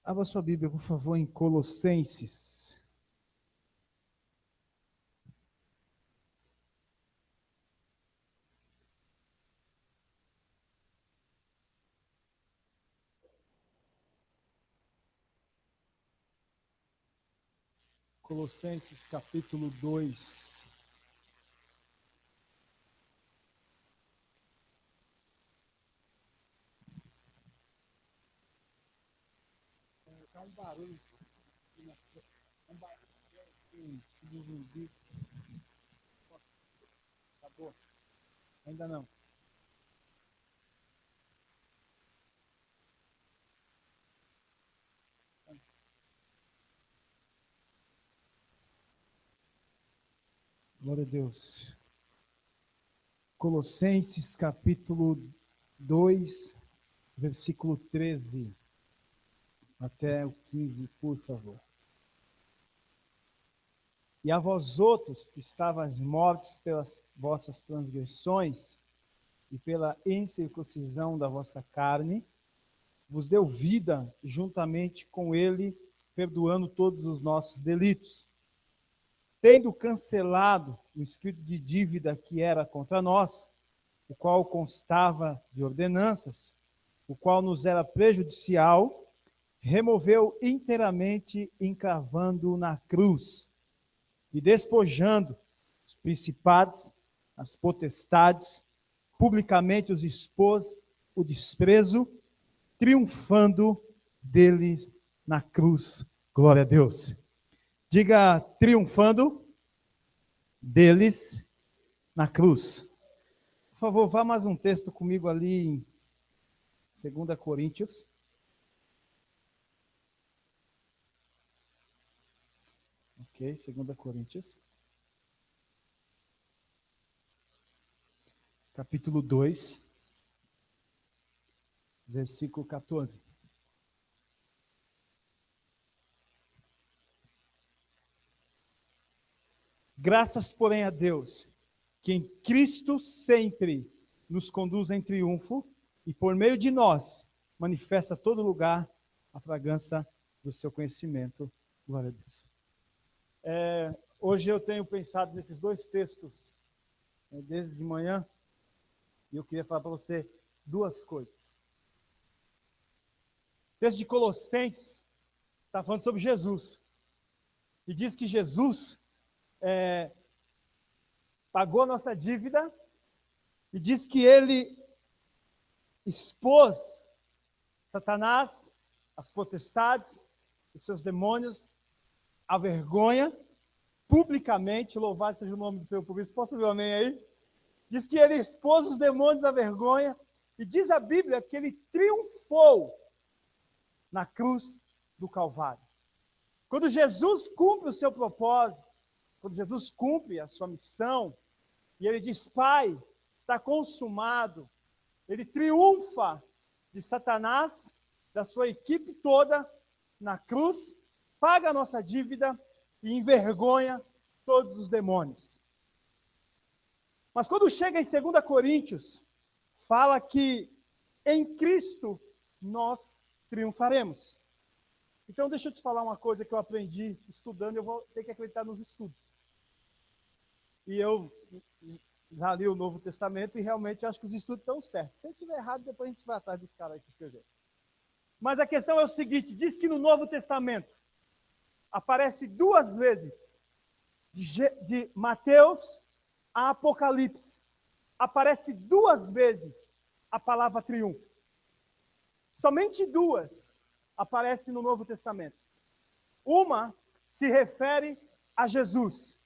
Abra sua Bíblia, por favor, em Colossenses. Colossenses, capítulo 2. Está um barulho. Um barulho de zumbi. Acabou. Ainda não. Glória a Deus. Colossenses, capítulo 2, versículo 13 até o 15, por favor. E a vós outros que estavais mortos pelas vossas transgressões e pela incircuncisão da vossa carne, vos deu vida juntamente com ele, perdoando todos os nossos delitos, tendo cancelado o escrito de dívida que era contra nós, o qual constava de ordenanças, o qual nos era prejudicial, removeu inteiramente, encravando-o na cruz, e despojando os principados, as potestades, publicamente os expôs o desprezo, triunfando deles na cruz. Glória a Deus. Diga, triunfando deles na cruz. Por favor, vá mais um texto comigo ali em 2 Coríntios. Ok, 2 Coríntios. Capítulo 2, versículo 14. Graças, porém, a Deus, que em Cristo sempre nos conduz em triunfo e por meio de nós manifesta a todo lugar a fragrância do seu conhecimento. Glória a Deus. Hoje eu tenho pensado nesses dois textos, desde de manhã, e eu queria falar para você duas coisas. O texto de Colossenses está falando sobre Jesus, e diz que Jesus pagou a nossa dívida, e diz que ele expôs Satanás, as potestades, os seus demônios, a vergonha, publicamente. Louvado seja o nome do Senhor por isso. Posso ouvir um amém aí? Diz que ele expôs os demônios à vergonha, e diz a Bíblia que ele triunfou na cruz do Calvário. Quando Jesus cumpre o seu propósito, quando Jesus cumpre a sua missão, e ele diz, Pai, está consumado, ele triunfa de Satanás, da sua equipe toda, na cruz, paga a nossa dívida e envergonha todos os demônios. Mas quando chega em 2 Coríntios, fala que em Cristo nós triunfaremos. Então deixa eu te falar uma coisa que eu aprendi estudando, eu vou ter que acreditar nos estudos. E eu já li o Novo Testamento e realmente acho que os estudos estão certos. Se eu estiver errado, depois a gente vai atrás dos caras aí que escreveram. Mas a questão é o seguinte, diz que no Novo Testamento aparece duas vezes, de Mateus a Apocalipse, aparece duas vezes a palavra triunfo. Somente duas aparecem no Novo Testamento. Uma se refere a Jesus,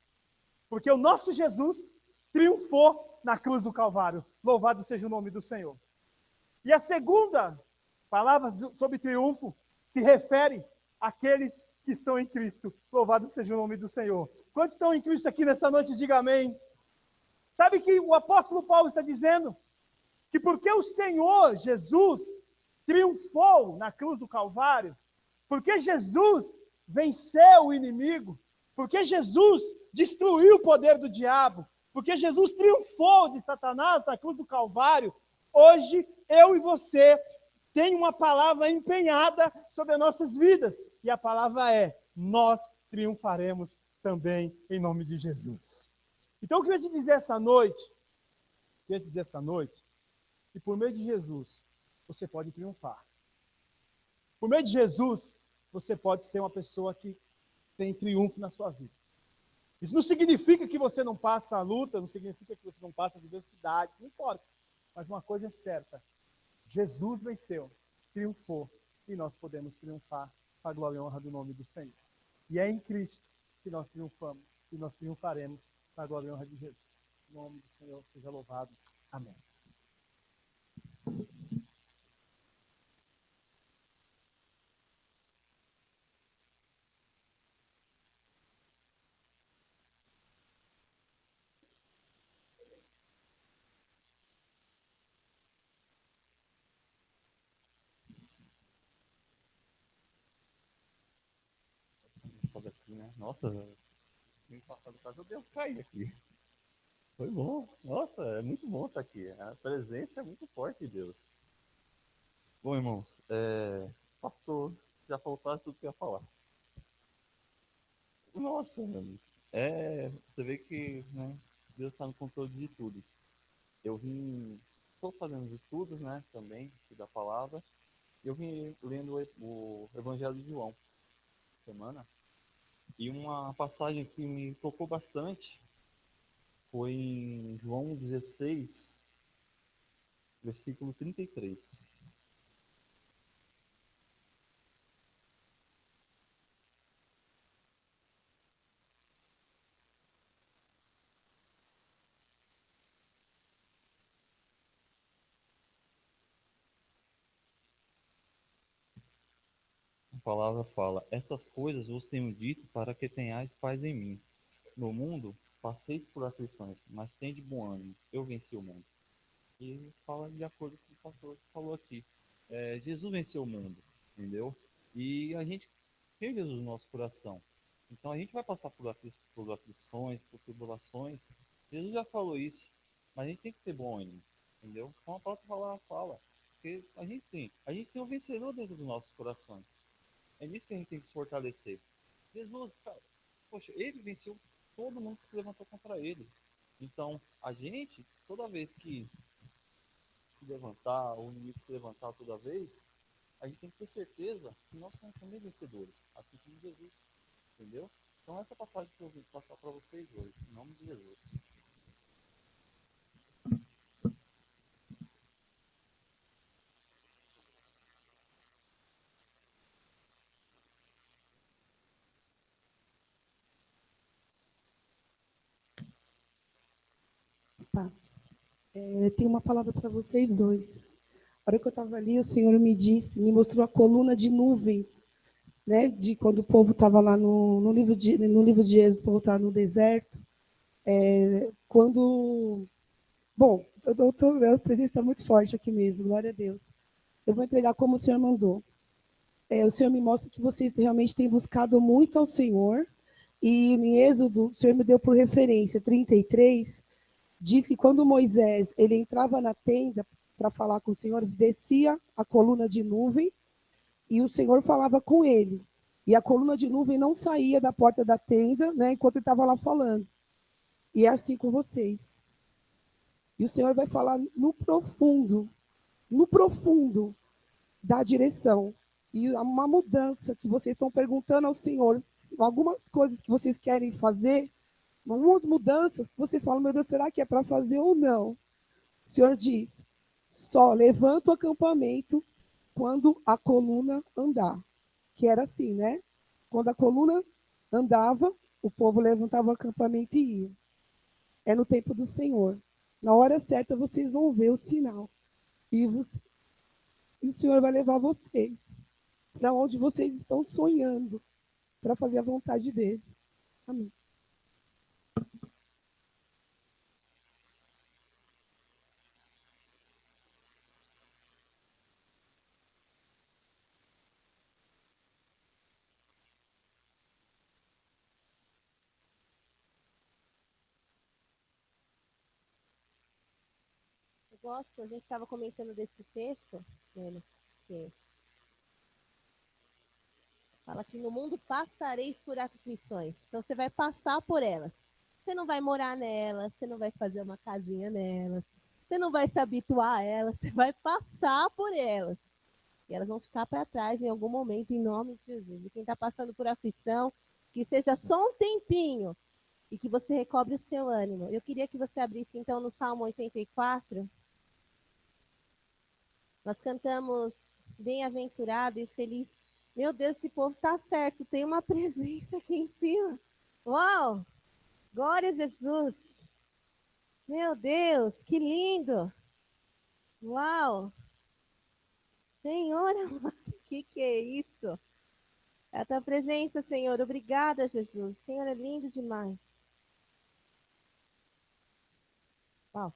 porque o nosso Jesus triunfou na cruz do Calvário. Louvado seja o nome do Senhor. E a segunda palavra sobre triunfo se refere àqueles que estão em Cristo. Louvado seja o nome do Senhor. Quantos estão em Cristo aqui nessa noite? Diga amém. Sabe que o apóstolo Paulo está dizendo? Que porque o Senhor Jesus triunfou na cruz do Calvário, porque Jesus venceu o inimigo, porque Jesus destruiu o poder do diabo, porque Jesus triunfou de Satanás na cruz do Calvário, hoje eu e você tem uma palavra empenhada sobre as nossas vidas. E a palavra é: nós triunfaremos também em nome de Jesus. Então eu queria te dizer essa noite, que por meio de Jesus, você pode triunfar. Por meio de Jesus, você pode ser uma pessoa que tem triunfo na sua vida. Isso não significa que você não passa a luta, não significa que você não passa a adversidade, não importa. Mas uma coisa é certa: Jesus venceu, triunfou, e nós podemos triunfar para a glória e honra do nome do Senhor. E é em Cristo que nós triunfamos, e nós triunfaremos para a glória e honra de Jesus. O nome do Senhor seja louvado. Amém. Sobe aqui, né? Nossa, me passado quase eu devo cair aqui. Foi bom. Nossa, é muito bom estar aqui. A presença é muito forte de Deus. Bom, irmãos, pastor já falou quase tudo que eu ia falar. Nossa, mano, você vê que, né, Deus está no controle de tudo. Eu estou fazendo os estudos, né, também, da palavra. Eu vim lendo o Evangelho de João, semana, e uma passagem que me tocou bastante foi em João 16, versículo 33. A palavra fala: Estas coisas vos tenho dito para que tenhais paz em mim. No mundo passeis por aflições, mas tende bom ânimo, eu venci o mundo. E fala de acordo com o que o pastor falou aqui. Jesus venceu o mundo, entendeu? E a gente tem Jesus no nosso coração. Então a gente vai passar por aflições, por tribulações. Jesus já falou isso, mas a gente tem que ter bom ânimo, entendeu? Como a própria palavra fala. Porque a gente tem um vencedor dentro dos nossos corações. É nisso que a gente tem que se fortalecer. Jesus, cara, poxa, ele venceu todo mundo que se levantou contra ele. Então, a gente, toda vez que se levantar, o inimigo se levantar toda vez, a gente tem que ter certeza que nós somos também vencedores, assim como Jesus, entendeu? Então, essa passagem que eu vim passar para vocês hoje, em nome de Jesus. Paz. Tenho uma palavra para vocês dois. A hora que eu estava ali, o Senhor me mostrou a coluna de nuvem, né? De quando o povo estava lá no livro de Êxodo, o povo estava no deserto. Quando. Bom, a presença está muito forte aqui mesmo, glória a Deus. Eu vou entregar como o Senhor mandou. O Senhor me mostra que vocês realmente têm buscado muito ao Senhor. E em Êxodo, o Senhor me deu por referência 33, diz que quando Moisés ele entrava na tenda para falar com o Senhor, descia a coluna de nuvem e o Senhor falava com ele. E a coluna de nuvem não saía da porta da tenda, né, enquanto ele estava lá falando. E é assim com vocês. E o Senhor vai falar no profundo da direção. E uma mudança que vocês estão perguntando ao Senhor, algumas coisas que vocês querem fazer, algumas mudanças que vocês falam, meu Deus, será que é para fazer ou não? O Senhor diz, só levanta o acampamento quando a coluna andar. Que era assim, né? Quando a coluna andava, o povo levantava o acampamento e ia. É no tempo do Senhor. Na hora certa vocês vão ver o sinal. E o Senhor vai levar vocês para onde vocês estão sonhando, para fazer a vontade dele. Amém. Eu gosto, a gente estava comentando desse texto, né? você. Fala que no mundo passareis por aflições. Então você vai passar por elas. Você não vai morar nelas, você não vai fazer uma casinha nelas, você não vai se habituar a elas, você vai passar por elas. E elas vão ficar para trás em algum momento, em nome de Jesus. E quem está passando por aflição, que seja só um tempinho e que você recobre o seu ânimo. Eu queria que você abrisse então no Salmo 84. Nós cantamos bem-aventurado e feliz. Meu Deus, esse povo está certo, tem uma presença aqui em cima. Uau! Glória a Jesus! Meu Deus, que lindo! Uau! Senhor amado, o que é isso? É a tua presença, Senhor. Obrigada, Jesus. Senhor, é lindo demais. Uau.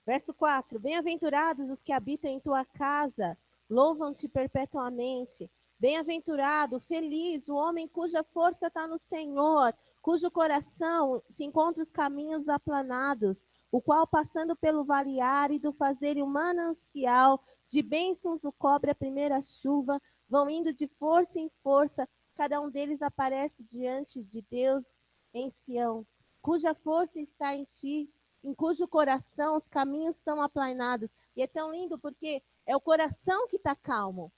Verso 4. Bem-aventurados os que habitam em tua casa, louvam-te perpetuamente. Bem-aventurado, feliz, o homem cuja força está no Senhor, cujo coração se encontra os caminhos aplanados, o qual, passando pelo vale árido, faz dele um manancial, de bênçãos o cobre a primeira chuva, vão indo de força em força, cada um deles aparece diante de Deus em Sião, cuja força está em ti, em cujo coração os caminhos estão aplanados. E é tão lindo porque é o coração que está calmo.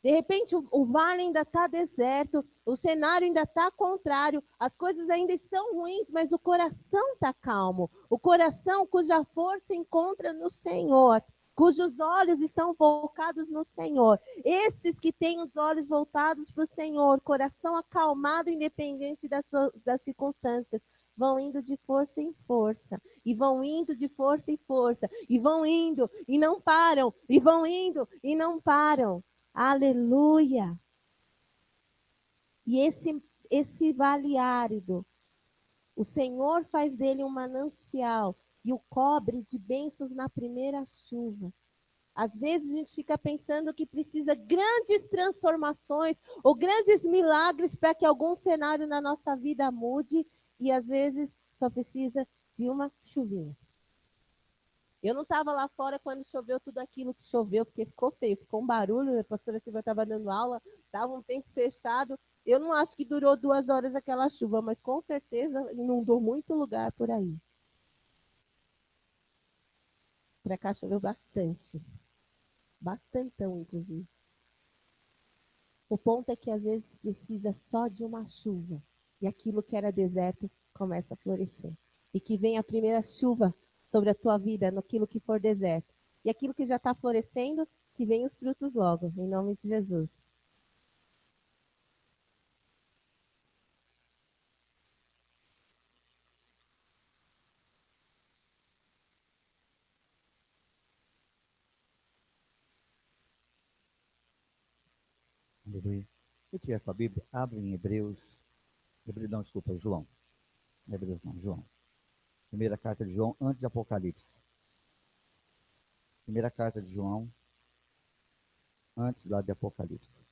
De repente o vale ainda está deserto, o cenário ainda está contrário, as coisas ainda estão ruins, mas o coração está calmo. O coração cuja força encontra no Senhor, cujos olhos estão focados no Senhor. Esses que têm os olhos voltados para o Senhor, coração acalmado, independente das circunstâncias, vão indo de força em força, e vão indo de força em força, e vão indo e não param, e vão indo e não param. Aleluia! E esse vale árido, o Senhor faz dele um manancial e o cobre de bênçãos na primeira chuva. Às vezes a gente fica pensando que precisa grandes transformações ou grandes milagres para que algum cenário na nossa vida mude, e às vezes só precisa de uma chuvinha. Eu não estava lá fora quando choveu tudo aquilo que choveu, porque ficou feio, ficou um barulho, a pastora Silvia estava dando aula, estava um tempo fechado. Eu não acho que durou 2 horas aquela chuva, mas com certeza inundou muito lugar por aí. Para cá choveu bastante. Bastantão, inclusive. O ponto é que às vezes precisa só de uma chuva. E aquilo que era deserto começa a florescer. E que venha a primeira chuva sobre a tua vida, naquilo que for deserto. E aquilo que já está florescendo, que venha os frutos logo, em nome de Jesus. Aleluia. Se tiver com a Bíblia, abre em João. Hebreus não, João. Primeira carta de João, antes de Apocalipse. Primeira carta de João, antes lá de Apocalipse.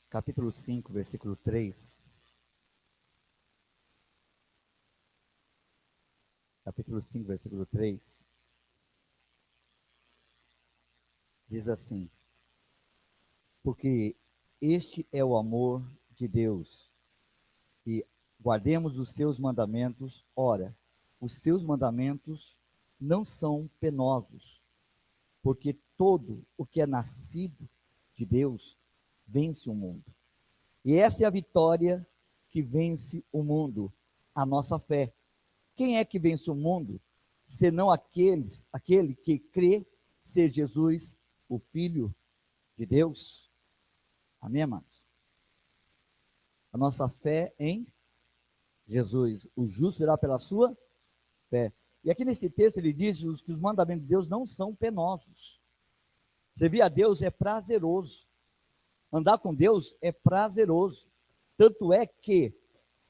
Capítulo 5, versículo 3. Capítulo 5, versículo 3. Diz assim: porque este é o amor de Deus, que guardemos os seus mandamentos. Ora, os seus mandamentos não são penosos, porque todo o que é nascido de Deus vence o mundo. E essa é a vitória que vence o mundo, a nossa fé. Quem é que vence o mundo, senão aquele que crê ser Jesus, o Filho de Deus? Amém, amados? A nossa fé em Jesus. O justo será pela sua fé. E aqui nesse texto ele diz que os mandamentos de Deus não são penosos. Servir a Deus é prazeroso. Andar com Deus é prazeroso. Tanto é que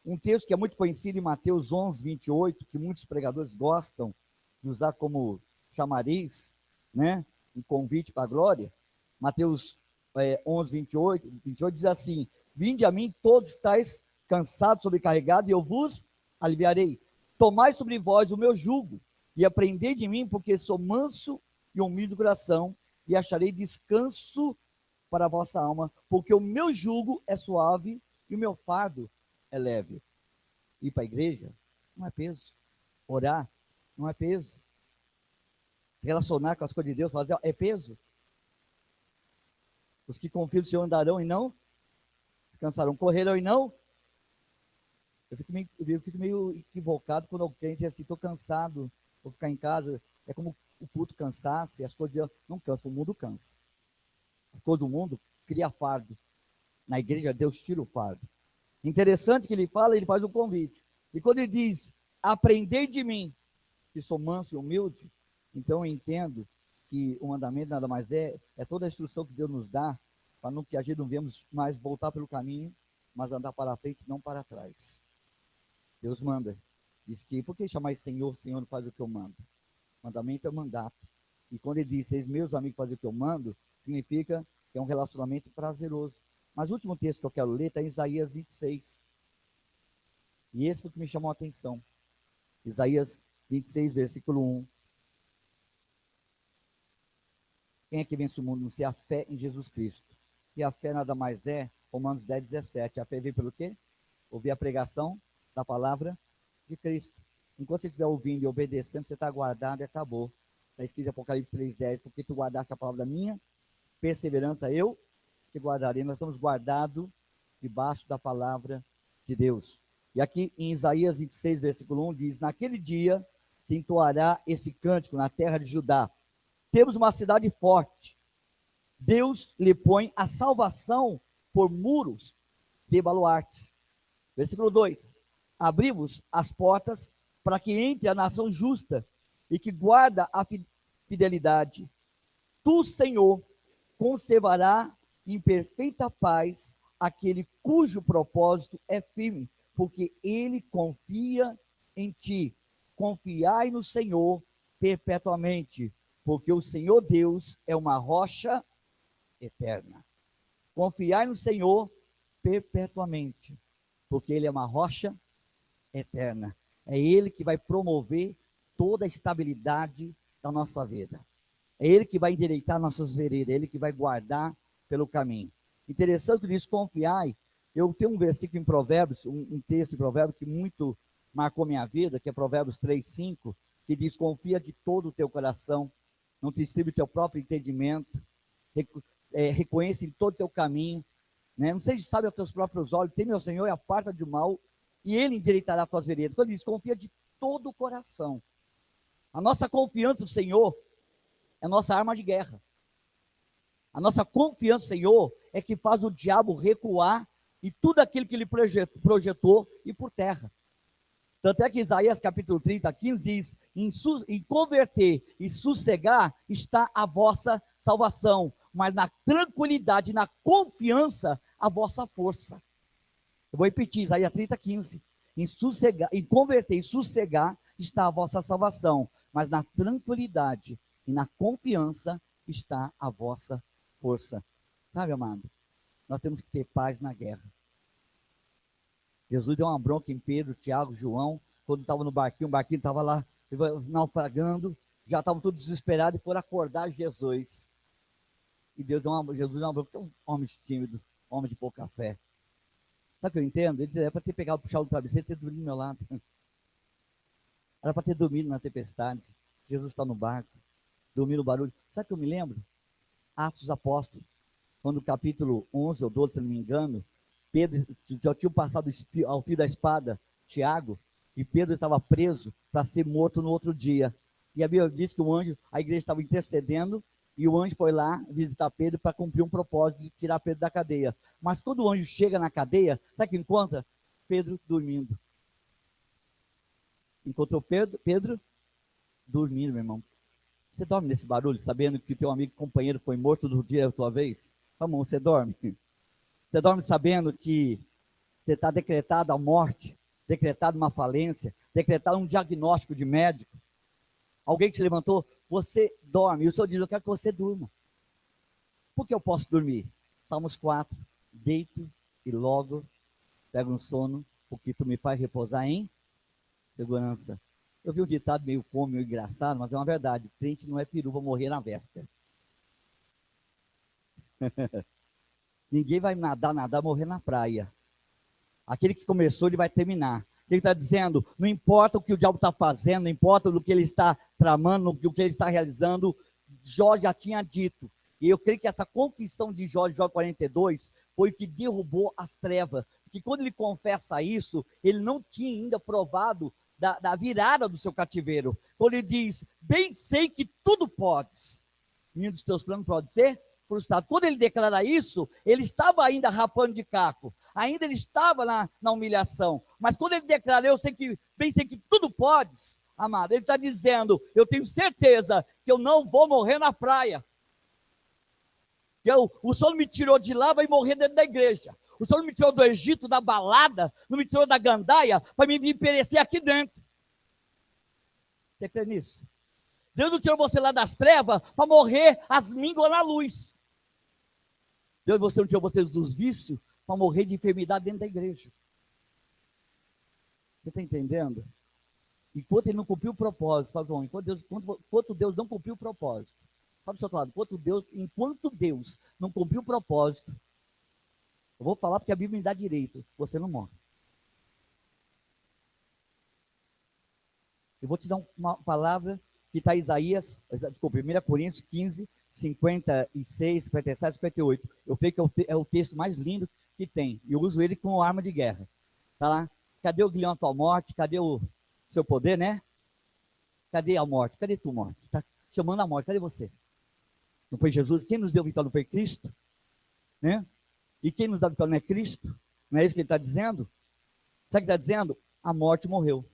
um texto que é muito conhecido em Mateus 11, 28, que muitos pregadores gostam de usar como chamariz, né? Um convite para a glória. Mateus 11, 28 diz assim: vinde a mim todos estáis cansados, sobrecarregados, e eu vos aliviarei. Tomai sobre vós o meu jugo, e aprendei de mim, porque sou manso e humilde de coração, e acharei descanso para a vossa alma, porque o meu jugo é suave e o meu fardo é leve. Ir para a igreja não é peso. Orar não é peso. Se relacionar com as coisas de Deus, fazer é peso. Os que confiam no Senhor andarão e não descansarão, correrão e não. Eu fico meio equivocado quando alguém diz assim, estou cansado, vou ficar em casa. É como o culto cansasse, as coisas de Deus não cansam, o mundo cansa. As coisas do mundo cria fardo. Na igreja, Deus tira o fardo. Interessante que ele fala, ele faz um convite. E quando ele diz, aprendei de mim, que sou manso e humilde, então eu entendo que o mandamento nada mais é toda a instrução que Deus nos dá, para não que a gente não venhamos mais voltar pelo caminho, mas andar para frente, não para trás. Deus manda. Diz que, por que chamar Senhor, Senhor não faz o que eu mando? Mandamento é mandato. E quando ele diz, vocês meus amigos fazem o que eu mando, significa que é um relacionamento prazeroso. Mas o último texto que eu quero ler está em Isaías 26. E esse foi o que me chamou a atenção. Isaías 26, versículo 1. Quem é que vence o mundo? Não ser a fé em Jesus Cristo. E a fé nada mais é, Romanos 10, 17. A fé vem pelo quê? Ouvir a pregação da palavra de Cristo. Enquanto você estiver ouvindo e obedecendo, você está guardado e acabou. Está escrito em Apocalipse 3,10, porque tu guardaste a palavra minha, perseverança eu te guardarei. Nós estamos guardados debaixo da palavra de Deus. E aqui em Isaías 26, versículo 1, diz, naquele dia se entoará esse cântico na terra de Judá. Temos uma cidade forte. Deus lhe põe a salvação por muros de baluartes. Versículo 2, abrimos as portas para que entre a nação justa e que guarda a fidelidade. Tu, Senhor, conservará em perfeita paz aquele cujo propósito é firme, porque ele confia em ti. Confiai no Senhor perpetuamente, porque o Senhor Deus é uma rocha eterna. Confiai no Senhor perpetuamente, porque ele é uma rocha eterna. É ele que vai promover toda a estabilidade da nossa vida. É ele que vai endireitar nossas veredas, é ele que vai guardar pelo caminho. Interessante que diz confiai. Eu tenho um versículo em Provérbios, um texto em Provérbios que muito marcou minha vida, que é Provérbios 3:5, que diz, confia de todo o teu coração, não te estribe o teu próprio entendimento, reconheça em todo o teu caminho, né? Não seja sábio aos teus próprios olhos, teme ao Senhor e aparta do mal, e ele endireitará as tuas veredas. Quando diz, confia de todo o coração. A nossa confiança no Senhor é a nossa arma de guerra. A nossa confiança no Senhor é que faz o diabo recuar e tudo aquilo que ele projetou ir por terra. Tanto é que Isaías capítulo 30, 15 diz, em converter e sossegar está a vossa salvação, mas na tranquilidade, na confiança, a vossa força. Eu vou repetir, Isaías 30, 15. Em converter e sossegar está a vossa salvação, mas na tranquilidade e na confiança está a vossa força. Sabe, amado? Nós temos que ter paz na guerra. Jesus deu uma bronca em Pedro, Tiago, João, quando estava no barquinho, o barquinho estava lá naufragando, já estavam todos desesperados e foram acordar Jesus. E Jesus deu uma bronca, um homem tímido, homem de pouca fé. Sabe o que eu entendo? Ele era para ter pegado, puxado o travesseiro e ter dormido do meu lado. Era para ter dormido na tempestade. Jesus está no barco, dormiu no barulho. Sabe o que eu me lembro? Atos dos Apóstolos, quando no capítulo 11 ou 12, se não me engano, Pedro já tinha passado ao fio da espada, Tiago, e Pedro estava preso para ser morto no outro dia. E a Bíblia diz que o anjo, a igreja estava intercedendo, e o anjo foi lá visitar Pedro para cumprir um propósito de tirar Pedro da cadeia. Mas quando o anjo chega na cadeia, sabe o que encontra? Pedro dormindo. Encontrou Pedro dormindo, meu irmão. Você dorme nesse barulho, sabendo que o teu amigo companheiro foi morto no dia da tua vez? Vamos, você dorme? Você dorme sabendo que você está decretado a morte, decretado uma falência, decretado um diagnóstico de médico? Alguém que se levantou, você dorme. E o Senhor diz, eu quero que você durma. Por que eu posso dormir? Salmos 4, deito e logo pego no sono, porque tu me faz repousar em segurança. Eu vi um ditado meio cômico, meio engraçado, mas é uma verdade. Crente não é peru, vou morrer na véspera. Ninguém vai nadar, morrer na praia. Aquele que começou, ele vai terminar. Ele está dizendo, não importa o que o diabo está fazendo, não importa o que ele está tramando, o que ele está realizando, Jó já tinha dito. E eu creio que essa confissão de Jó 42, foi o que derrubou as trevas. Porque quando ele confessa isso, ele não tinha ainda provado da virada do seu cativeiro. Quando ele diz, bem sei que tudo podes. Nenhum dos teus planos pode ser frustrado. Quando ele declara isso, ele estava ainda rapando de caco. Ainda ele estava na humilhação. Mas quando ele declara, bem sei que tudo podes, amado, ele está dizendo, eu tenho certeza que eu não vou morrer na praia. O Senhor me tirou de lá, vai morrer dentro da igreja. O Senhor me tirou do Egito, da balada, não me tirou da gandaia, para me perecer aqui dentro. Você crê nisso? Deus não tirou você lá das trevas, para morrer as mínguas na luz. Deus não tirou vocês dos vícios, para morrer de enfermidade dentro da igreja. Você está entendendo? Enquanto ele não cumpriu o propósito, fala, João, enquanto Deus não cumpriu o propósito, fala do seu outro lado, enquanto Deus não cumpriu o propósito, eu vou falar porque a Bíblia me dá direito, você não morre. Eu vou te dar uma palavra que está em Isaías, desculpa, 1 Coríntios 15, 56, 57, 58. Eu creio que é o texto mais lindo que tem. E eu uso ele como arma de guerra. Tá lá? Cadê o guilhão à tua morte? Cadê o seu poder, né? Cadê a morte? Cadê tu, morte? Está chamando a morte. Cadê você? Não foi Jesus? Quem nos deu vitória não foi Cristo? Né? E quem nos dá vitória não é Cristo? Não é isso que ele está dizendo? Sabe o que ele está dizendo? A morte morreu.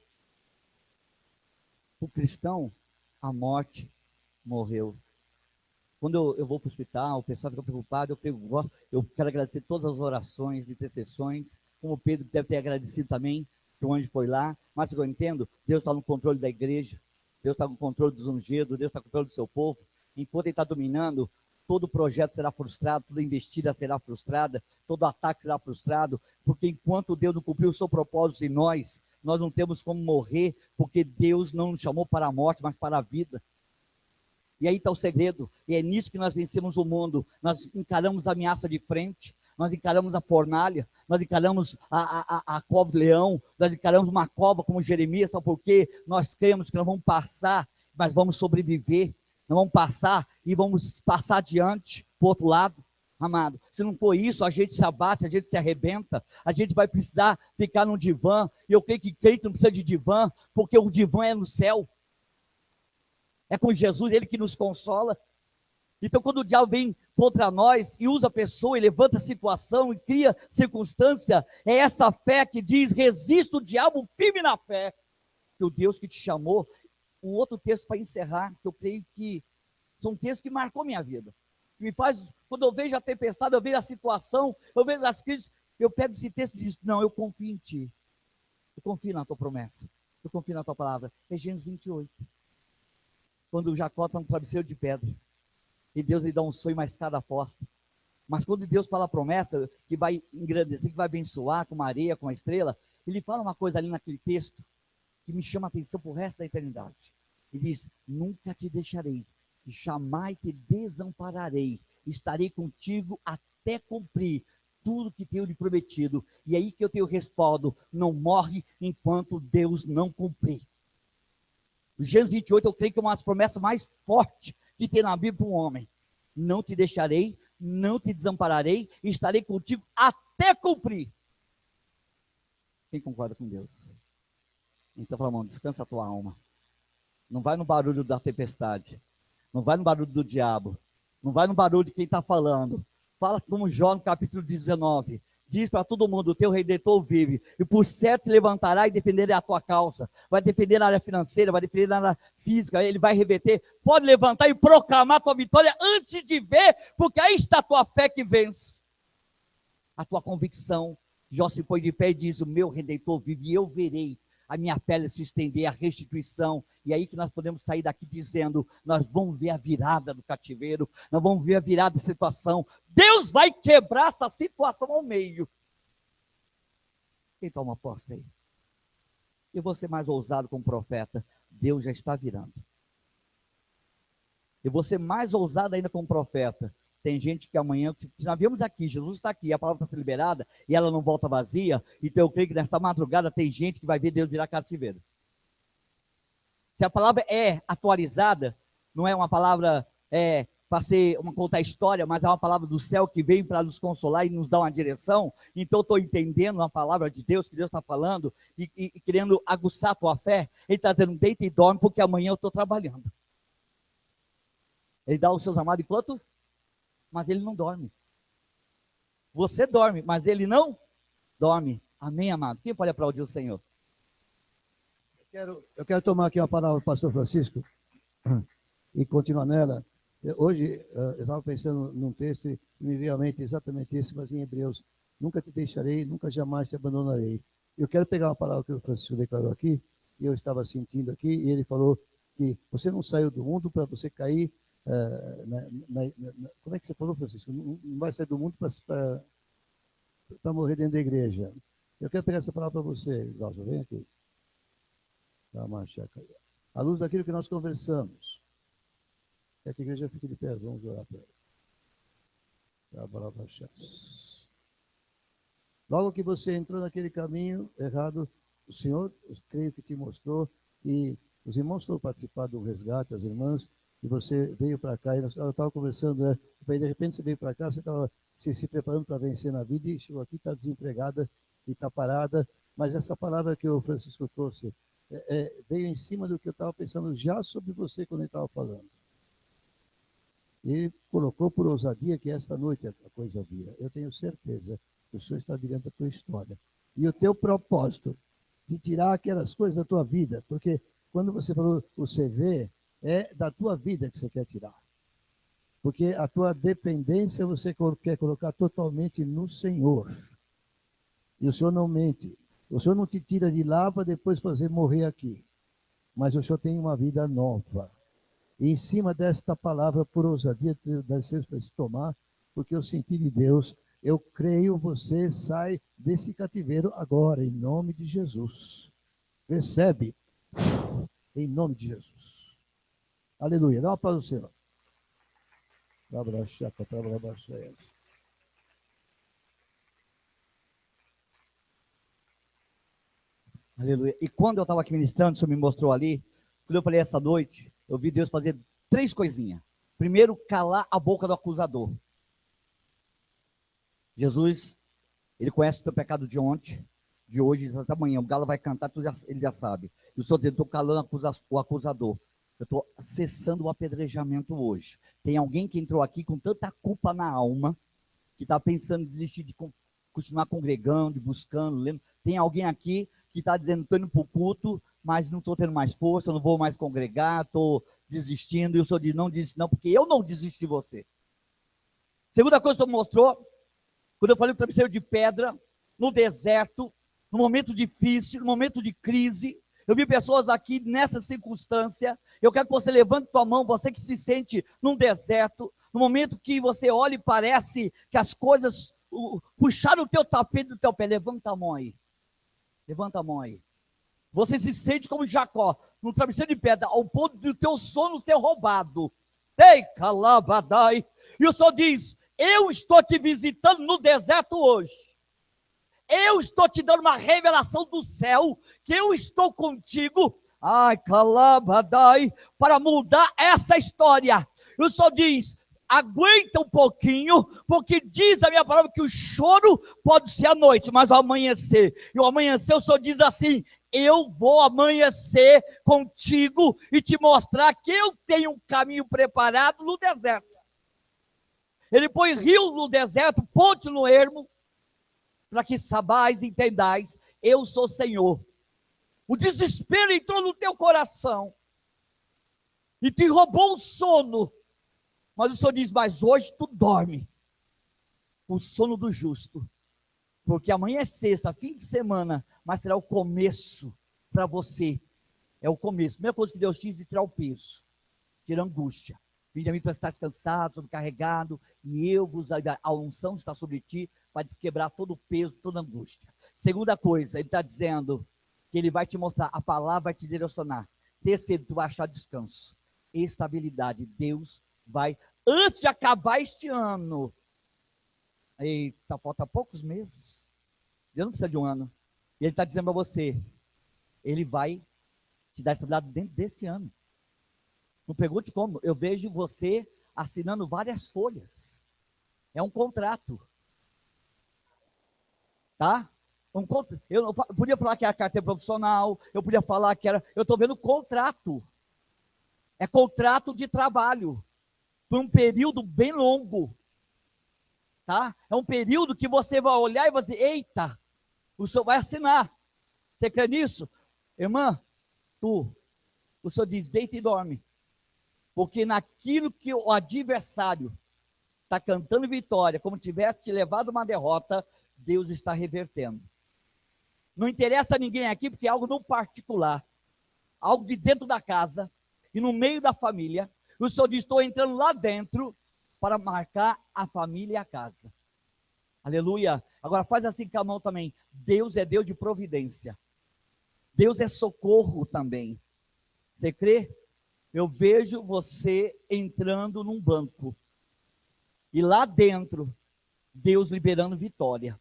O cristão, a morte morreu. Quando eu vou para o hospital, o pessoal fica preocupado, eu quero agradecer todas as orações, intercessões, como o Pedro deve ter agradecido também, que o anjo foi lá, mas eu entendo, Deus está no controle da igreja, Deus está no controle dos ungidos, Deus está no controle do seu povo, enquanto ele está dominando, todo projeto será frustrado, toda investida será frustrada, todo ataque será frustrado, porque enquanto Deus não cumpriu o seu propósito em nós não temos como morrer, porque Deus não nos chamou para a morte, mas para a vida. E aí está o segredo, e é nisso que nós vencemos o mundo, nós encaramos a ameaça de frente, nós encaramos a fornalha, nós encaramos a cova do leão, nós encaramos uma cova como Jeremias, sabe por quê? Nós cremos que nós vamos passar, mas vamos sobreviver, nós vamos passar e vamos passar adiante, para o outro lado, amado. Se não for isso, a gente se abate, a gente se arrebenta, a gente vai precisar ficar num divã, e eu creio que crente não precisa de divã, porque o divã é no céu, é com Jesus, ele que nos consola. Então quando o diabo vem contra nós, e usa a pessoa, e levanta a situação, e cria circunstância, é essa fé que diz, resista o diabo firme na fé, que o Deus que te chamou. Um outro texto para encerrar, que eu creio que são textos que marcou minha vida, que me faz, quando eu vejo a tempestade, eu vejo a situação, eu vejo as crises, eu pego esse texto e digo, não, eu confio em ti, eu confio na tua promessa, eu confio na tua palavra. É Gênesis 28, quando Jacó está no travesseiro de pedra, e Deus lhe dá um sonho, uma escada posta, mas quando Deus fala a promessa, que vai engrandecer, que vai abençoar com uma areia, com uma estrela, ele fala uma coisa ali naquele texto, que me chama a atenção para o resto da eternidade. Ele diz, nunca te deixarei, jamais te desampararei, estarei contigo até cumprir tudo que tenho lhe prometido. E aí que eu tenho respaldo, não morre enquanto Deus não cumprir. O Gênesis 28, eu creio que é uma das promessas mais fortes que tem na Bíblia para um homem. Não te deixarei, não te desampararei, estarei contigo até cumprir. Quem concorda com Deus? Então fala, irmão, descansa a tua alma. Não vai no barulho da tempestade, não vai no barulho do diabo, não vai no barulho de quem está falando. Fala como Jó no capítulo 19, diz para todo mundo, o teu Redentor vive, e por certo se levantará e defenderá a tua causa, vai defender na área financeira, vai defender na área física, ele vai reverter, pode levantar e proclamar a tua vitória antes de ver, porque aí está a tua fé que vence, a tua convicção. Jó se põe de pé e diz, o meu Redentor vive, e eu verei a minha pele se estender, a restituição, e aí que nós podemos sair daqui dizendo, nós vamos ver a virada do cativeiro, nós vamos ver a virada da situação, Deus vai quebrar essa situação ao meio. Quem toma posse aí? Eu vou ser mais ousado como profeta, Deus já está virando. Eu vou ser mais ousado ainda como profeta. Tem gente que amanhã, se nós viemos aqui, Jesus está aqui, a palavra está sendo liberada, e ela não volta vazia, então eu creio que nessa madrugada tem gente que vai ver Deus virar cativeiro. Se a palavra é atualizada, não é uma palavra para ser contar história, mas é uma palavra do céu que vem para nos consolar e nos dar uma direção. Então eu estou entendendo a palavra de Deus, que Deus está falando, e querendo aguçar a tua fé. Ele está dizendo, deita e dorme, porque amanhã eu estou trabalhando. Ele dá aos seus amados enquanto, mas ele não dorme. Você dorme, mas ele não dorme. Amém, amado? Quem pode aplaudir o Senhor? Eu quero tomar aqui uma palavra do pastor Francisco e continuar nela. Hoje, eu estava pensando num texto e me veio à mente exatamente isso, mas em Hebreus. Nunca te deixarei, nunca jamais te abandonarei. Eu quero pegar uma palavra que o Francisco declarou aqui, e eu estava sentindo aqui, e ele falou que você não saiu do mundo para você cair. Como é que você falou, Francisco? Não vai sair do mundo para morrer dentro da igreja. Eu quero pegar essa palavra para você, Glaucio. Vem aqui. À luz daquilo que nós conversamos. É que a igreja fique de pé, vamos orar para ela. Logo que você entrou naquele caminho errado, o Senhor, eu creio que te mostrou, e os irmãos foram participar do resgate, as irmãs, e você veio para cá, e eu estava conversando, e de repente você veio para cá, você estava se preparando para vencer na vida, e chegou aqui, está desempregada, e está parada, mas essa palavra que o Francisco trouxe, veio em cima do que eu estava pensando já sobre você quando ele estava falando. Ele colocou por ousadia que esta noite a coisa vira. Eu tenho certeza que o Senhor está virando a tua história. E o teu propósito de tirar aquelas coisas da tua vida, porque quando você falou o CV, é da tua vida que você quer tirar. Porque a tua dependência você quer colocar totalmente no Senhor. E o Senhor não mente. O Senhor não te tira de lá para depois fazer morrer aqui. Mas o Senhor tem uma vida nova. E em cima desta palavra, por ousadia, deve ser para se tomar, porque eu senti de Deus, eu creio, você sai desse cativeiro agora, em nome de Jesus. Recebe, em nome de Jesus. Aleluia. Dá uma paz ao Senhor. Aleluia. E quando eu estava aqui ministrando, o Senhor me mostrou ali, quando eu falei essa noite, eu vi Deus fazer 3 coisinhas. Primeiro, calar a boca do acusador. Jesus, ele conhece o teu pecado de ontem, de hoje, até amanhã. O galo vai cantar, ele já sabe. E o Senhor diz, eu estou calando o acusador. Eu estou cessando o apedrejamento hoje. Tem alguém que entrou aqui com tanta culpa na alma, que está pensando em desistir de continuar congregando, buscando, lendo. Tem alguém aqui que está dizendo, estou indo para o culto, mas não estou tendo mais força, não vou mais congregar, estou desistindo. E o Senhor diz, não desiste não, porque eu não desisto de você. Segunda coisa que o Senhor mostrou, quando eu falei do travesseiro de pedra, no deserto, no momento difícil, no momento de crise, eu vi pessoas aqui nessa circunstância. Eu quero que você levante tua mão, você que se sente num deserto, no momento que você olha e parece que as coisas puxaram o teu tapete do teu pé. Levanta a mão aí. Levanta a mão aí. Você se sente como Jacó, no travesseiro de pedra, ao ponto do teu sono ser roubado. Ei, calabadai. E o Senhor diz, eu estou te visitando no deserto hoje. Eu estou te dando uma revelação do céu, que eu estou contigo, ai, calabadai, para mudar essa história. E o Senhor diz, aguenta um pouquinho, porque diz a minha palavra que o choro pode ser à noite, mas ao amanhecer, e ao amanhecer o Senhor diz assim, eu vou amanhecer contigo e te mostrar que eu tenho um caminho preparado no deserto. Ele põe rio no deserto, ponte no ermo, para que sabais e entendais, eu sou Senhor. O desespero entrou no teu coração e te roubou o sono. Mas o Senhor diz, mas hoje tu dorme o sono do justo, porque amanhã é sexta, fim de semana, mas será o começo para você. É o começo. A primeira coisa que Deus diz é tirar o peso, tirar a angústia. Vinde a mim para estar cansado, sobrecarregado, e eu vos darei. A unção está sobre ti para quebrar todo o peso, toda a angústia. Segunda coisa, ele está dizendo que ele vai te mostrar, a palavra vai te direcionar. ter cedo, tu vai achar descanso, estabilidade. Deus vai, antes de acabar este ano, eita, falta poucos meses, Deus não precisa de um ano, e Ele está dizendo para você, Ele vai te dar estabilidade dentro desse ano. Não pergunte como, eu vejo você assinando várias folhas, é um contrato, tá? Eu podia falar que era carteira profissional, eu podia falar que era, eu estou vendo contrato, é contrato de trabalho, por um período bem longo, tá? É um período que você vai olhar e vai dizer, eita, o senhor vai assinar, você crê nisso? Irmã, o senhor diz, deita e dorme, porque naquilo que o adversário está cantando vitória, como tivesse te levado uma derrota, Deus está revertendo. Não interessa a ninguém aqui, porque é algo no particular, algo de dentro da casa, e no meio da família, o Senhor diz, estou entrando lá dentro, para marcar a família e a casa. Aleluia. Agora faz assim com a mão também, Deus é Deus de providência, Deus é socorro também, você crê? Eu vejo você entrando num banco, e lá dentro, Deus liberando vitória.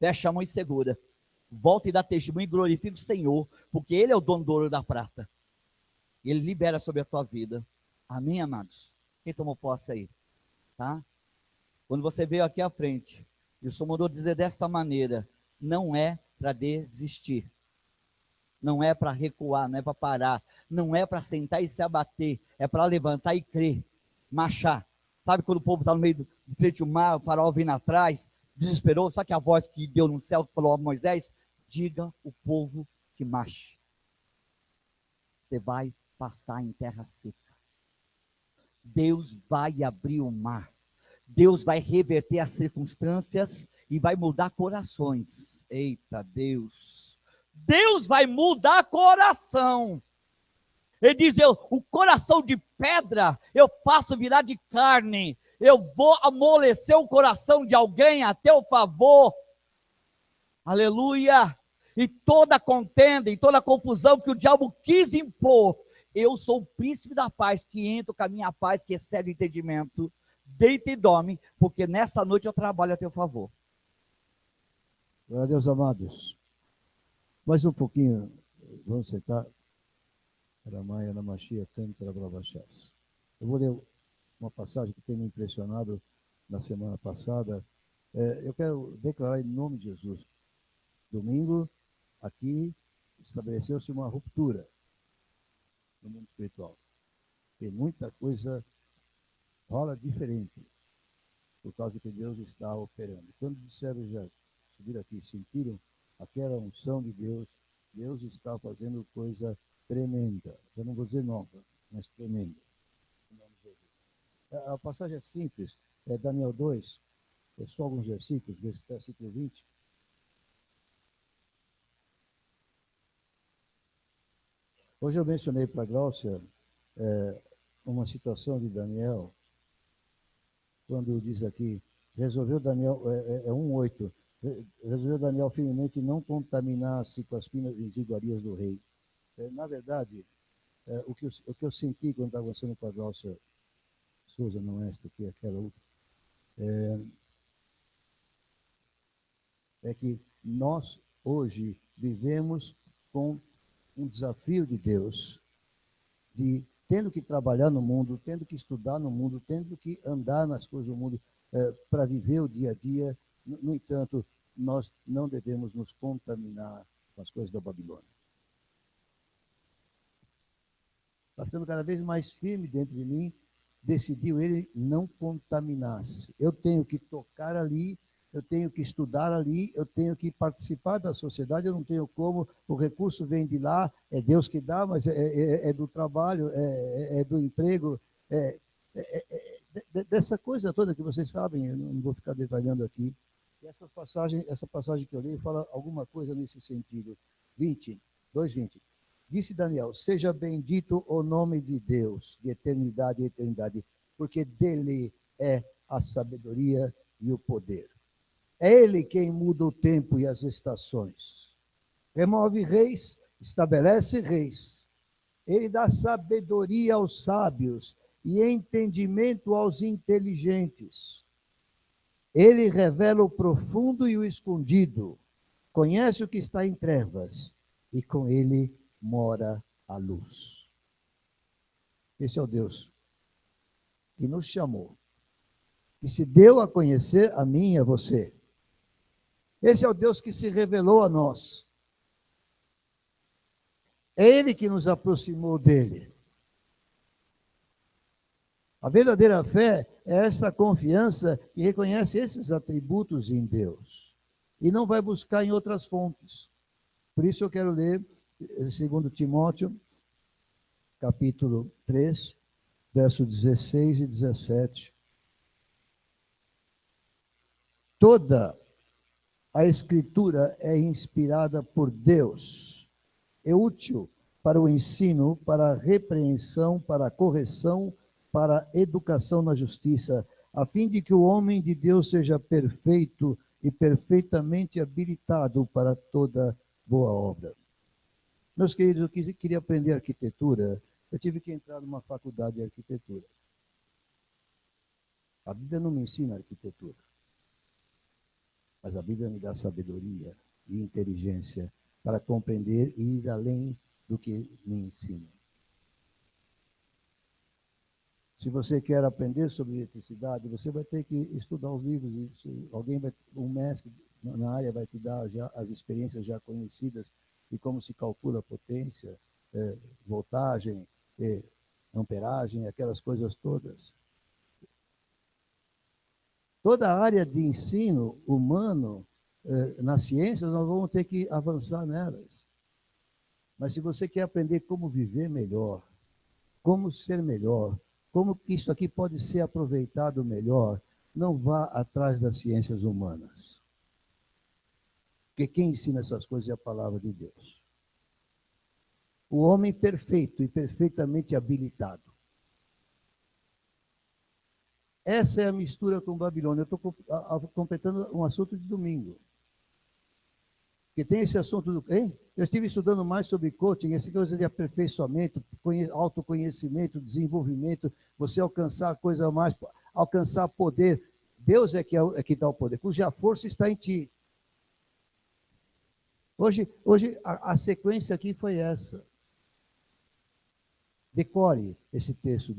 Fecha a mão e segura. Volta e dá testemunho e glorifica o Senhor, porque Ele é o dono do ouro e da prata. Ele libera sobre a tua vida. Amém, amados? Quem tomou posse aí? Tá? Quando você veio aqui à frente, e o Senhor mandou dizer desta maneira, não é para desistir. Não é para recuar, não é para parar. Não é para sentar e se abater. É para levantar e crer. Marchar. Sabe quando o povo está no meio de frente ao mar, o farol vindo atrás, desesperou, sabe que a voz que deu no céu, que falou a Moisés, diga o povo que marche. Você vai passar em terra seca. Deus vai abrir o mar. Deus vai reverter as circunstâncias e vai mudar corações. Eita Deus! Deus vai mudar coração. Ele diz, o coração de pedra eu faço virar de carne. Eu vou amolecer o coração de alguém a teu favor. Aleluia. E toda contenda e toda confusão que o diabo quis impor, eu sou o príncipe da paz, que entra com a minha paz, que excede o entendimento. Deita e dorme, porque nessa noite eu trabalho a teu favor. Glória a Deus, amados. Mais um pouquinho, vamos sentar. Ramaya Namashia Cantra Bravachas. Eu vou ler uma passagem que tem me impressionado na semana passada. Eu quero declarar em nome de Jesus. Domingo, aqui, estabeleceu-se uma ruptura no mundo espiritual. Tem muita coisa rola diferente, por causa que Deus está operando. Quando disseram, já subiram aqui, sentiram aquela unção de Deus, Deus está fazendo coisa tremenda. Eu não vou dizer nova, mas tremenda. A passagem é simples, é Daniel 2, é só alguns versículos, versículo 20. Hoje eu mencionei para a Gláucia uma situação de Daniel, quando diz aqui, resolveu Daniel, 1:8, resolveu Daniel firmemente não contaminar-se com as finas iguarias do rei. Na verdade, o que eu senti quando estava conversando com a Gláucia Souza, não é esta aqui, aquela outra, é que nós hoje vivemos com um desafio de Deus, de tendo que trabalhar no mundo, tendo que estudar no mundo, tendo que andar nas coisas do mundo para viver o dia a dia. No entanto, nós não devemos nos contaminar com as coisas da Babilônia. Está ficando cada vez mais firme dentro de mim, decidiu ele não contaminar-se. Eu tenho que tocar ali, eu tenho que estudar ali, eu tenho que participar da sociedade, eu não tenho como, o recurso vem de lá, é Deus que dá, mas é do trabalho, é do emprego, dessa coisa toda que vocês sabem, eu não vou ficar detalhando aqui. Essa passagem que eu li fala alguma coisa nesse sentido. 2:20. Disse Daniel, seja bendito o nome de Deus, de eternidade em eternidade, porque dele é a sabedoria e o poder. É ele quem muda o tempo e as estações. Remove reis, estabelece reis. Ele dá sabedoria aos sábios e entendimento aos inteligentes. Ele revela o profundo e o escondido. Conhece o que está em trevas e com ele mora a luz. Esse é o Deus que nos chamou, que se deu a conhecer a mim e a você. Esse é o Deus que se revelou a nós. É Ele que nos aproximou dele. A verdadeira fé é esta confiança que reconhece esses atributos em Deus e não vai buscar em outras fontes. Por isso eu quero ler 2 Timóteo, capítulo 3, versos 16 e 17. Toda a Escritura é inspirada por Deus, é útil para o ensino, para a repreensão, para a correção, para a educação na justiça, a fim de que o homem de Deus seja perfeito e perfeitamente habilitado para toda boa obra. Meus queridos, eu queria aprender arquitetura, eu tive que entrar numa faculdade de arquitetura. A Bíblia não me ensina arquitetura, mas a Bíblia me dá sabedoria e inteligência para compreender e ir além do que me ensina. Se você quer aprender sobre eletricidade, você vai ter que estudar os livros. Um mestre na área vai te dar já as experiências já conhecidas de como se calcula a potência, voltagem, amperagem, aquelas coisas todas. Toda a área de ensino humano nas ciências, nós vamos ter que avançar nelas. Mas se você quer aprender como viver melhor, como ser melhor, como isso aqui pode ser aproveitado melhor, não vá atrás das ciências humanas. Porque quem ensina essas coisas é a palavra de Deus. O homem perfeito e perfeitamente habilitado. Essa é a mistura com Babilônia. Eu estou completando um assunto de domingo. Porque tem esse assunto do... Hein? Eu estive estudando mais sobre coaching, essa coisa de aperfeiçoamento, autoconhecimento, desenvolvimento, você alcançar a coisa mais, alcançar poder. Deus é que dá o poder, cuja força está em ti. Hoje a sequência aqui foi essa. Decore esse texto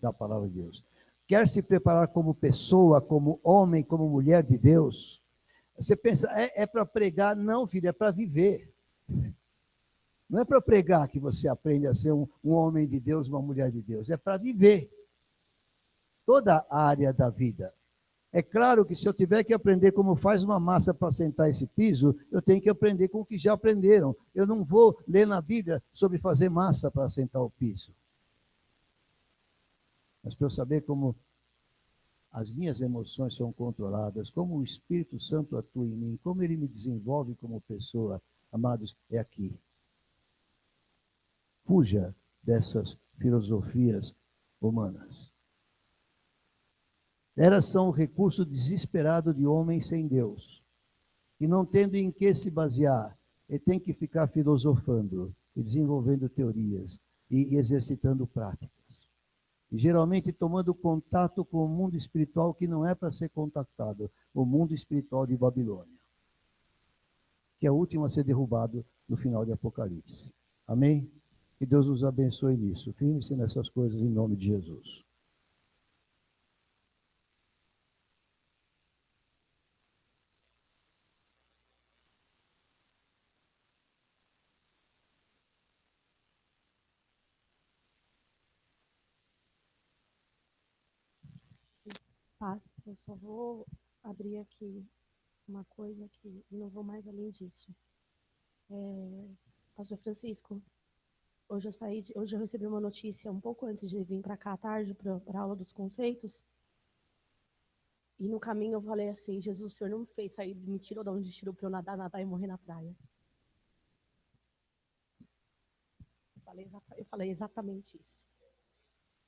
da palavra de Deus. Quer se preparar como pessoa, como homem, como mulher de Deus? Você pensa, é para pregar? Não, filho, é para viver. Não é para pregar que você aprende a ser um homem de Deus, uma mulher de Deus. É para viver. Toda a área da vida. É claro que se eu tiver que aprender como faz uma massa para sentar esse piso, eu tenho que aprender com o que já aprenderam. Eu não vou ler na Bíblia sobre fazer massa para sentar o piso. Mas para eu saber como as minhas emoções são controladas, como o Espírito Santo atua em mim, como ele me desenvolve como pessoa, amados, é aqui. Fuja dessas filosofias humanas. Elas são o recurso desesperado de homens sem Deus, e não tendo em que se basear, ele tem que ficar filosofando, e desenvolvendo teorias, e exercitando práticas. E geralmente tomando contato com o mundo espiritual que não é para ser contactado, o mundo espiritual de Babilônia, que é o último a ser derrubado no final de Apocalipse. Amém? Que Deus nos abençoe nisso. Firme-se nessas coisas em nome de Jesus. Paz, eu só vou abrir aqui uma coisa que não vou mais além disso. Pastor Francisco, hoje eu recebi uma notícia um pouco antes de vir para cá à tarde para a aula dos conceitos. E no caminho eu falei assim, Jesus, o Senhor não me fez sair, me tirou de onde tirou para eu nadar e morrer na praia. Eu falei exatamente isso.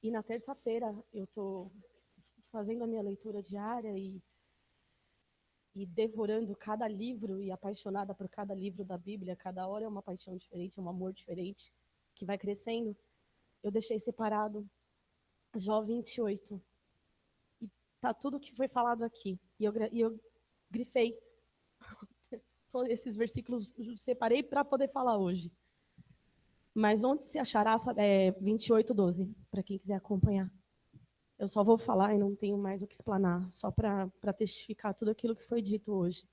E na terça-feira eu estou fazendo a minha leitura diária e e devorando cada livro e apaixonada por cada livro da Bíblia, cada hora é uma paixão diferente, um amor diferente, que vai crescendo, eu deixei separado Jó 28. E tá tudo que foi falado aqui. E eu grifei todos esses versículos, separei para poder falar hoje. Mas onde se achará, 28:12, para quem quiser acompanhar. Eu só vou falar e não tenho mais o que explanar, só para testificar tudo aquilo que foi dito hoje.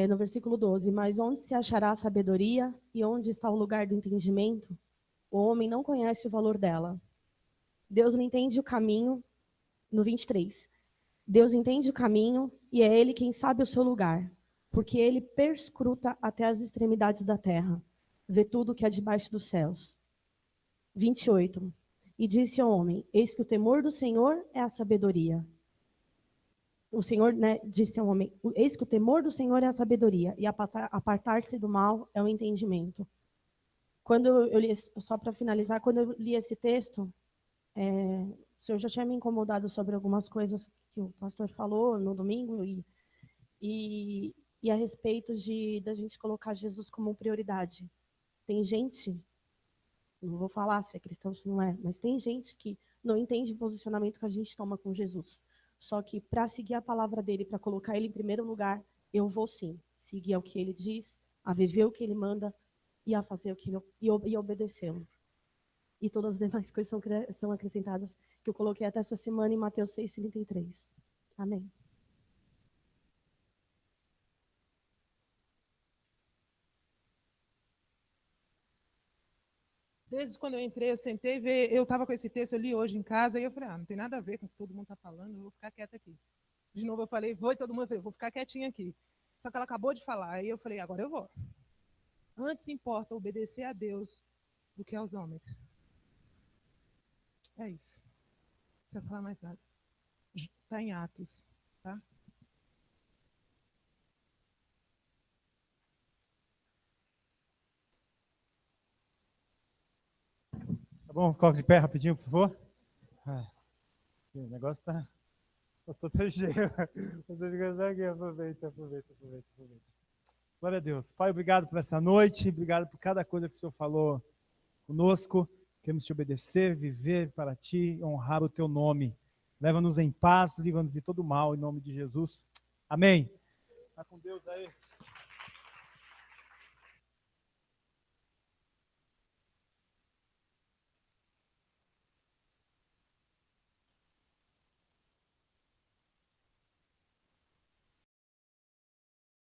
No versículo 12, mas onde se achará a sabedoria e onde está o lugar do entendimento? O homem não conhece o valor dela. Deus lhe entende o caminho, no 23. Deus entende o caminho e é ele quem sabe o seu lugar, porque ele perscruta até as extremidades da terra, vê tudo que há debaixo dos céus. 28. E disse ao homem, eis que o temor do Senhor é a sabedoria. O Senhor, disse ao homem, eis que o temor do Senhor é a sabedoria, e apartar-se do mal é o entendimento. Quando eu li, só para finalizar, quando eu li esse texto, o Senhor já tinha me incomodado sobre algumas coisas que o pastor falou no domingo e a respeito da gente colocar Jesus como prioridade. Tem gente, não vou falar se é cristão ou se não é, mas tem gente que não entende o posicionamento que a gente toma com Jesus. Só que para seguir a palavra dele, para colocar ele em primeiro lugar, eu vou sim seguir o que ele diz, a viver o que ele manda e a fazer o que ele, e obedecê-lo. E todas as demais coisas são acrescentadas, que eu coloquei até essa semana em Mateus 6:33. Amém. Desde quando eu entrei, eu sentei, eu estava com esse texto, eu li hoje em casa, e eu falei, não tem nada a ver com o que todo mundo está falando, eu vou ficar quieta aqui. De novo eu falei, todo mundo falou, vou ficar quietinha aqui. Só que ela acabou de falar, aí eu falei, agora eu vou. Antes importa obedecer a Deus do que aos homens. É isso. Não precisa falar mais nada. Está em Atos, tá? Tá bom? Coloca de pé rapidinho, por favor. O negócio tá cheio. Aproveita. Glória a Deus. Pai, obrigado por essa noite, obrigado por cada coisa que o Senhor falou conosco. Queremos te obedecer, viver para ti, honrar o teu nome. Leva-nos em paz, livra-nos de todo mal, em nome de Jesus. Amém. Tá com Deus aí.